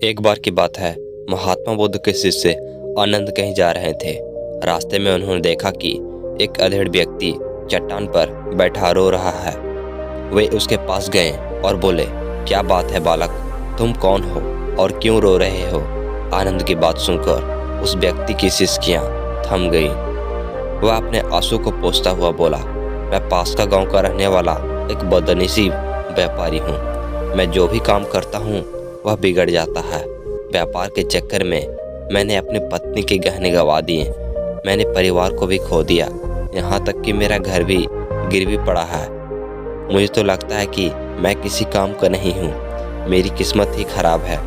एक बार की बात है, महात्मा बुद्ध के शिष्य आनंद कहीं जा रहे थे। रास्ते में उन्होंने देखा कि एक अधेड़ व्यक्ति चट्टान पर बैठा रो रहा है। वे उसके पास गए और बोले, क्या बात है बालक, तुम कौन हो और क्यों रो रहे हो? आनंद की बात सुनकर उस व्यक्ति की सिसकियां थम गई। वह अपने आंसू को पोंछता हुआ बोला, मैं पास का गांव का रहने वाला एक बदनसीब व्यापारी हूँ। मैं जो भी काम करता हूँ वह बिगड़ जाता है। व्यापार के चक्कर में मैंने अपनी पत्नी के गहने गंवा दिए, मैंने परिवार को भी खो दिया, यहाँ तक कि मेरा घर भी गिरवी पड़ा है। मुझे तो लगता है कि मैं किसी काम का नहीं हूँ, मेरी किस्मत ही खराब है।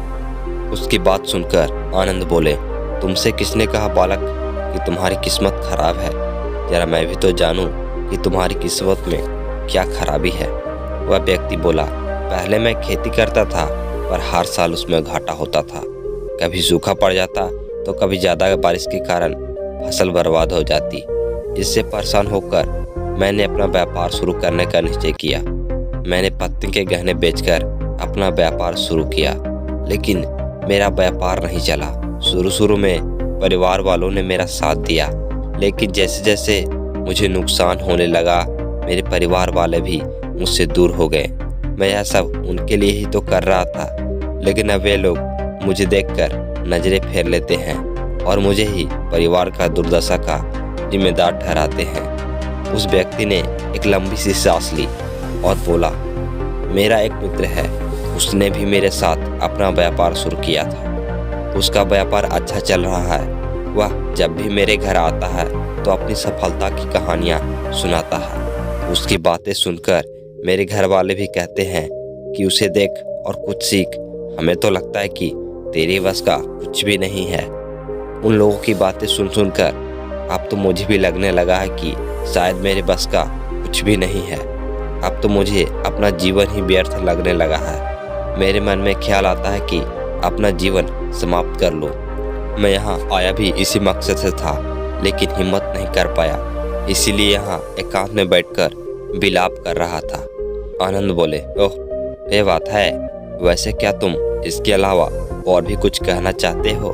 उसकी बात सुनकर आनंद बोले, तुमसे किसने कहा बालक कि तुम्हारी किस्मत खराब है? जरा मैं भी तो जानूं कि तुम्हारी किस्मत में क्या खराबी है। वह व्यक्ति बोला, पहले मैं खेती करता था पर हर साल उसमें घाटा होता था। कभी सूखा पड़ जाता तो कभी ज़्यादा बारिश के कारण फसल बर्बाद हो जाती। इससे परेशान होकर मैंने अपना व्यापार शुरू करने का निश्चय किया। मैंने पत्नी के गहने बेचकर अपना व्यापार शुरू किया, लेकिन मेरा व्यापार नहीं चला। शुरू में परिवार वालों ने मेरा साथ दिया, लेकिन जैसे जैसे मुझे नुकसान होने लगा, मेरे परिवार वाले भी मुझसे दूर हो गए। मैं यह सब उनके लिए ही तो कर रहा था, लेकिन अब वे लोग मुझे देखकर नजरें फेर लेते हैं और मुझे ही परिवार का दुर्दशा का जिम्मेदार ठहराते हैं। उस व्यक्ति ने एक लंबी सी सांस ली और बोला, मेरा एक मित्र है, उसने भी मेरे साथ अपना व्यापार शुरू किया था। उसका व्यापार अच्छा चल रहा है। वह जब भी मेरे घर आता है तो अपनी सफलता की कहानियाँ सुनाता है। उसकी बातें सुनकर मेरे घर वाले भी कहते हैं कि उसे देख और कुछ सीख। हमें तो लगता है कि तेरे बस का कुछ भी नहीं है। उन लोगों की बातें सुनकर अब तो मुझे भी लगने लगा है कि शायद मेरे बस का कुछ भी नहीं है। अब तो मुझे अपना जीवन ही व्यर्थ लगने लगा है। मेरे मन में ख्याल आता है कि अपना जीवन समाप्त कर लो। मैं यहाँ आया भी इसी मकसद से था, लेकिन हिम्मत नहीं कर पाया, इसीलिए यहाँ एकांत में बैठकर विलाप कर रहा था। आनंद बोले, ओह ये बात है, वैसे क्या तुम इसके अलावा और भी कुछ कहना चाहते हो?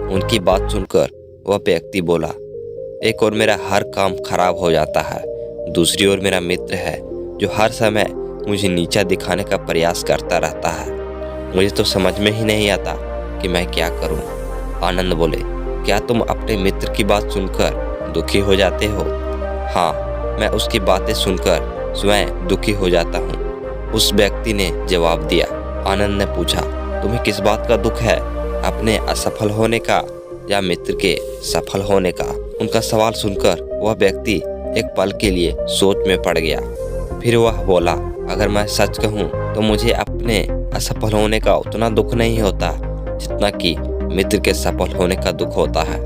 उनकी बात सुनकर वह व्यक्ति बोला, एक और मेरा हर काम खराब हो जाता है, दूसरी ओर मेरा मित्र है जो हर समय मुझे नीचा दिखाने का प्रयास करता रहता है। मुझे तो समझ में ही नहीं आता कि मैं क्या करूं। आनंद बोले, क्या तुम अपने मित्र की बात सुनकर दुखी हो जाते हो? हाँ, मैं उसकी बातें सुनकर स्वयं दुखी हो जाता हूँ, उस व्यक्ति ने जवाब दिया। आनंद ने पूछा, तुम्हें किस बात का दुख है, अपने असफल होने का या मित्र के सफल होने का? उनका सवाल सुनकर वह व्यक्ति एक पल के लिए सोच में पड़ गया। फिर वह बोला, अगर मैं सच कहूँ तो मुझे अपने असफल होने का उतना दुख नहीं होता जितना कि मित्र के सफल होने का दुख होता है।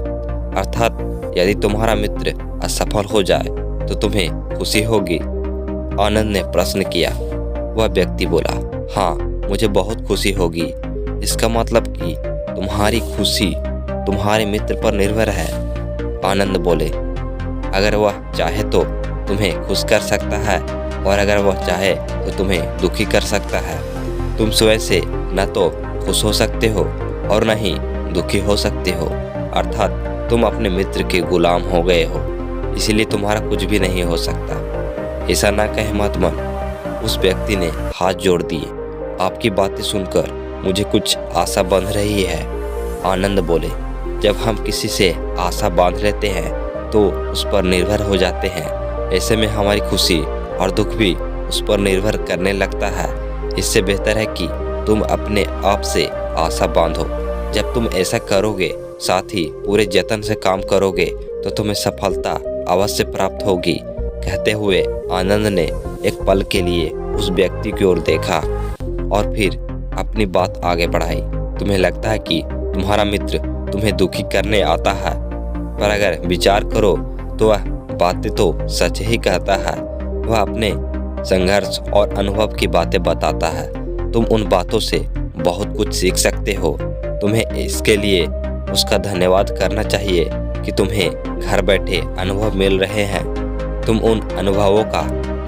अर्थात यदि तुम्हारा मित्र असफल हो जाए तो तुम्हें खुशी होगी? आनंद ने प्रश्न किया। वह व्यक्ति बोला, हाँ, मुझे बहुत खुशी होगी। इसका मतलब कि तुम्हारी खुशी तुम्हारे मित्र पर निर्भर है? आनंद बोले, अगर वह चाहे तो तुम्हें खुश कर सकता है और अगर वह चाहे तो तुम्हें दुखी कर सकता है। तुम स्वयं से न तो खुश हो सकते हो और न ही दुखी हो सकते हो, अर्थात तुम अपने मित्र के गुलाम हो गए हो, इसीलिए तुम्हारा कुछ भी नहीं हो सकता। ऐसा ना कहे महात्मा, उस व्यक्ति ने हाथ जोड़ दिए। आपकी बातें सुनकर मुझे कुछ आशा बंध रही है। आनंद बोले, जब हम किसी से आशा बांध लेते हैं तो उस पर निर्भर हो जाते हैं। ऐसे में हमारी खुशी और दुख भी उस पर निर्भर करने लगता है। इससे बेहतर है कि तुम अपने आप से आशा बांधो। जब तुम ऐसा करोगे, साथ ही पूरे जतन से काम करोगे, तो तुम्हें सफलता अवश्य प्राप्त होगी। कहते हुए आनंद ने एक पल के लिए उस व्यक्ति की ओर देखा और फिर अपनी बात आगे बढ़ाई। तुम्हें लगता है कि तुम्हारा मित्र तुम्हें दुखी करने आता है, पर अगर विचार करो तो वह बातें तो सच ही कहता है। वह अपने संघर्ष और अनुभव की बातें बताता है। तुम उन बातों से बहुत कुछ सीख सकते हो। तुम्हें इसके लिए उसका धन्यवाद करना चाहिए कि तुम्हें घर बैठे अनुभव मिल रहे हैं। तुम उन अनुभवों का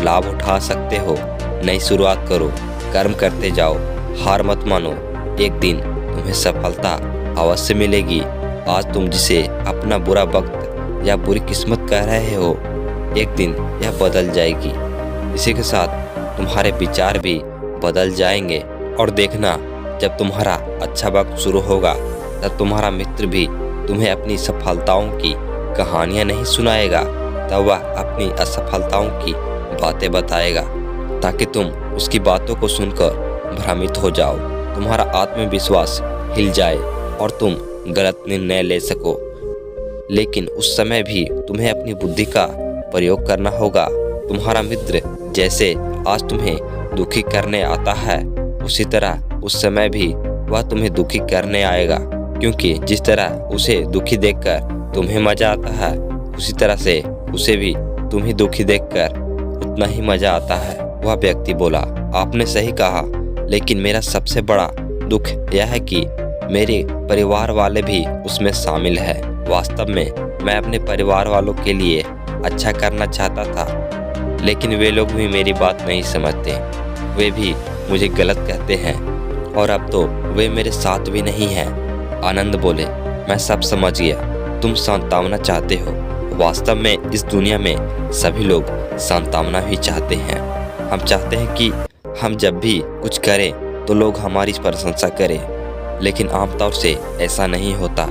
लाभ उठा सकते हो। नई शुरुआत करो, कर्म करते जाओ, हार मत मानो। एक दिन तुम्हें सफलता अवश्य मिलेगी। आज तुम जिसे अपना बुरा वक्त या बुरी किस्मत कह रहे हो, एक दिन यह बदल जाएगी। इसी के साथ तुम्हारे विचार भी बदल जाएंगे। और देखना, जब तुम्हारा अच्छा वक्त शुरू होगा तब तुम्हारा मित्र भी तुम्हें अपनी सफलताओं की कहानियां नहीं सुनाएगा, तब वह अपनी असफलताओं की बातें बताएगा, ताकि तुम उसकी बातों को सुनकर भ्रमित हो जाओ, तुम्हारा आत्मविश्वास हिल जाए और तुम गलत निर्णय ले सको। लेकिन उस समय भी तुम्हें अपनी बुद्धि का प्रयोग करना होगा। तुम्हारा मित्र जैसे आज तुम्हें दुखी करने आता है, उसी तरह उस समय भी वह तुम्हें दुखी करने आएगा, क्योंकि जिस तरह उसे दुखी देखकर तुम्हें मजा आता है, उसी तरह से उसे भी तुम्हें दुखी देखकर उतना ही मजा आता है। वह व्यक्ति बोला, आपने सही कहा, लेकिन मेरा सबसे बड़ा दुख यह है कि मेरे परिवार वाले भी उसमें शामिल है। वास्तव में मैं अपने परिवार वालों के लिए अच्छा करना चाहता था, लेकिन वे लोग भी मेरी बात नहीं समझते। वे भी मुझे गलत कहते हैं और अब तो वे मेरे साथ भी नहीं हैं। आनंद बोले, मैं सब समझ गया, तुम सांत्वना चाहते हो। वास्तव में इस दुनिया में सभी लोग सांत्वना ही चाहते हैं। हम चाहते हैं कि हम जब भी कुछ करें तो लोग हमारी प्रशंसा करें, लेकिन आमतौर से ऐसा नहीं होता,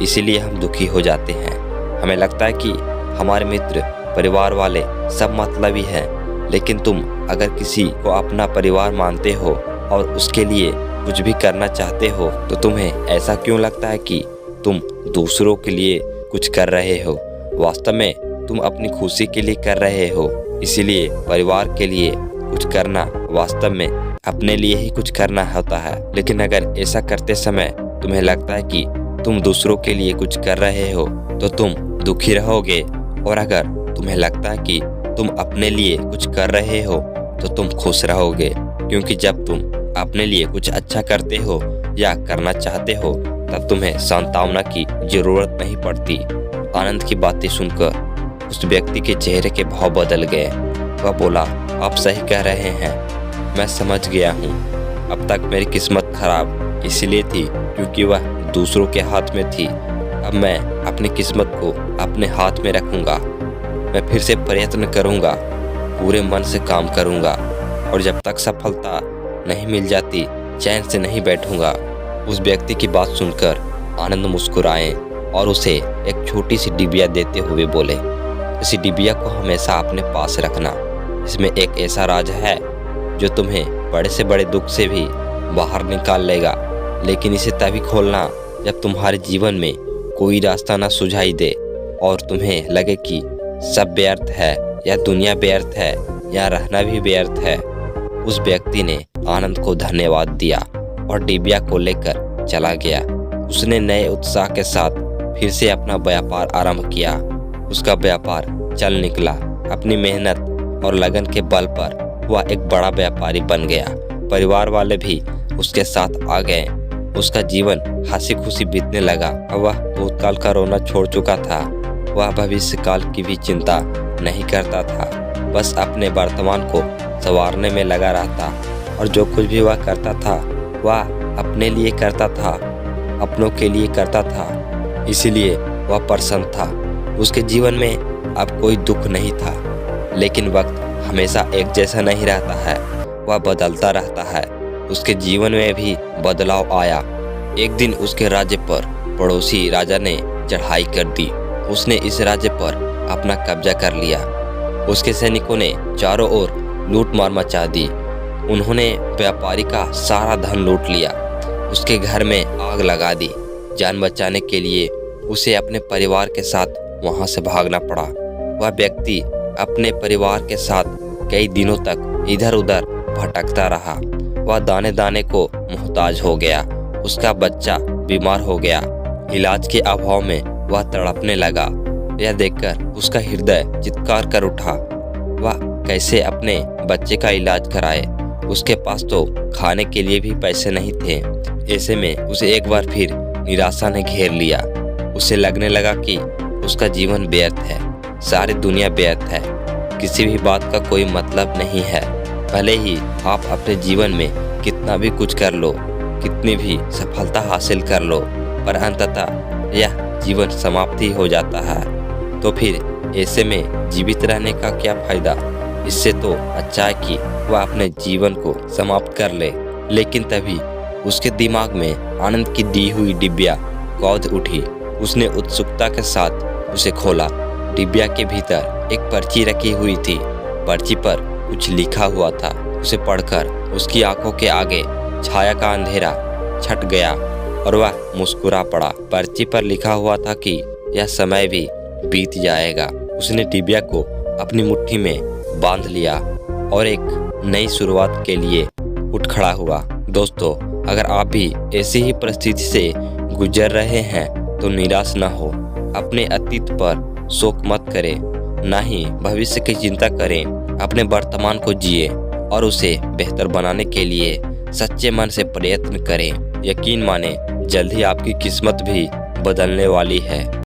इसीलिए हम दुखी हो जाते हैं। हमें लगता है कि हमारे मित्र, परिवार वाले सब मतलबी हैं, लेकिन तुम अगर किसी को अपना परिवार मानते हो और उसके लिए कुछ भी करना चाहते हो, तो तुम्हें ऐसा क्यों लगता है कि तुम दूसरों के लिए कुछ कर रहे हो? वास्तव में तुम अपनी खुशी के लिए कर रहे हो। इसीलिए परिवार के लिए कुछ करना वास्तव में अपने लिए ही कुछ करना होता है। लेकिन अगर ऐसा करते समय तुम्हें लगता है कि तुम दूसरों के लिए कुछ कर रहे हो, तो तुम दुखी रहोगे। और अगर तुम्हें लगता है कि तुम अपने लिए कुछ कर रहे हो, तो तुम खुश रहोगे, क्योंकि जब तुम अपने लिए कुछ अच्छा करते हो या करना चाहते हो, तब तुम्हें सांत्वना की जरूरत नहीं पड़ती। आनंद की बातें सुनकर उस व्यक्ति के चेहरे के भाव बदल गए। वह बोला, आप सही कह रहे हैं, मैं समझ गया हूँ। अब तक मेरी किस्मत खराब इसलिए थी क्योंकि वह दूसरों के हाथ में थी। अब मैं अपनी किस्मत को अपने हाथ में रखूँगा। मैं फिर से प्रयत्न करूँगा, पूरे मन से काम करूँगा, और जब तक सफलता नहीं मिल जाती चैन से नहीं बैठूँगा। उस व्यक्ति की बात सुनकर आनंद मुस्कुराए और उसे एक छोटी सी डिबिया देते हुए बोले, इस डिबिया को हमेशा अपने पास रखना। इसमें एक ऐसा राज है जो तुम्हें बड़े से बड़े दुख से भी बाहर निकाल लेगा, लेकिन इसे तभी खोलना जब तुम्हारे जीवन में कोई रास्ता ना सुझाई दे और तुम्हें लगे कि सब व्यर्थ है, या दुनिया व्यर्थ है, या रहना भी व्यर्थ है। उस व्यक्ति ने आनंद को धन्यवाद दिया और डिबिया को लेकर चला गया। उसने नए उत्साह के साथ फिर से अपना व्यापार आरंभ किया। उसका व्यापार चल निकला। अपनी मेहनत और लगन के बल पर वह एक बड़ा व्यापारी बन गया। परिवार वाले भी उसके साथ आ गए। उसका जीवन हंसी खुशी बीतने लगा। वह भूतकाल का रोना छोड़ चुका था। वह भविष्य काल की भी चिंता नहीं करता था, बस अपने वर्तमान को संवारने में लगा रहता, और जो कुछ भी वह करता था वह अपने लिए करता था, अपनों के लिए करता था, इसीलिए वह प्रसन्न था। उसके जीवन में अब कोई दुख नहीं था। लेकिन वक्त हमेशा एक जैसा नहीं रहता है, वह बदलता रहता है। उसके जीवन में भी बदलाव आया। एक दिन उसके राज्य पर पड़ोसी राजा ने चढ़ाई कर दी। उसने इस राज्य पर अपना कब्जा कर लिया। उसके सैनिकों ने चारों ओर लूट मार मचा दी। उन्होंने व्यापारी का सारा धन लूट लिया। उसके घर में आग लगा दी। जान बचाने के लिए उसे अपने परिवार के साथ वहां से भागना पड़ा। वह व्यक्ति अपने परिवार के साथ कई दिनों तक इधर उधर भटकता रहा। वह दाने दाने को मोहताज हो गया। उसका बच्चा बीमार हो गया। इलाज के अभाव में वह तड़पने लगा। यह देखकर उसका हृदय चित्कार कर उठा। वह कैसे अपने बच्चे का इलाज कराए? उसके पास तो खाने के लिए भी पैसे नहीं थे। ऐसे में उसे एक बार फिर निराशा ने घेर लिया। उसे लगने लगा कि उसका जीवन व्यर्थ है, सारी दुनिया व्यर्थ है, किसी भी बात का कोई मतलब नहीं है। भले ही आप अपने जीवन में कितना भी कुछ कर लो, कितनी भी सफलता हासिल कर लो, पर अंततः यह जीवन समाप्ति हो जाता है। तो फिर ऐसे में जीवित रहने का क्या फायदा? इससे तो अच्छा है कि वह अपने जीवन को समाप्त कर ले। लेकिन तभी उसके दिमाग में आनंद की दी हुई डिबिया कौंध उठी। उसने उत्सुकता के साथ उसे खोला। डिबिया के भीतर एक पर्ची रखी हुई थी। पर्ची पर कुछ लिखा हुआ था। उसे पढ़कर उसकी आंखों के आगे छाया का अंधेरा छट गया और वह मुस्कुरा पड़ा। पर्ची पर लिखा हुआ था कि यह समय भी बीत जाएगा। उसने डिबिया को अपनी मुट्ठी में बांध लिया और एक नई शुरुआत के लिए उठ खड़ा हुआ। दोस्तों, अगर आप भी ऐसी ही परिस्थिति से गुजर रहे हैं तो निराश न हो। अपने अतीत पर शोक मत करें, ना ही भविष्य की चिंता करें। अपने वर्तमान को जिए और उसे बेहतर बनाने के लिए सच्चे मन से प्रयत्न करें। यकीन माने, जल्द ही आपकी किस्मत भी बदलने वाली है।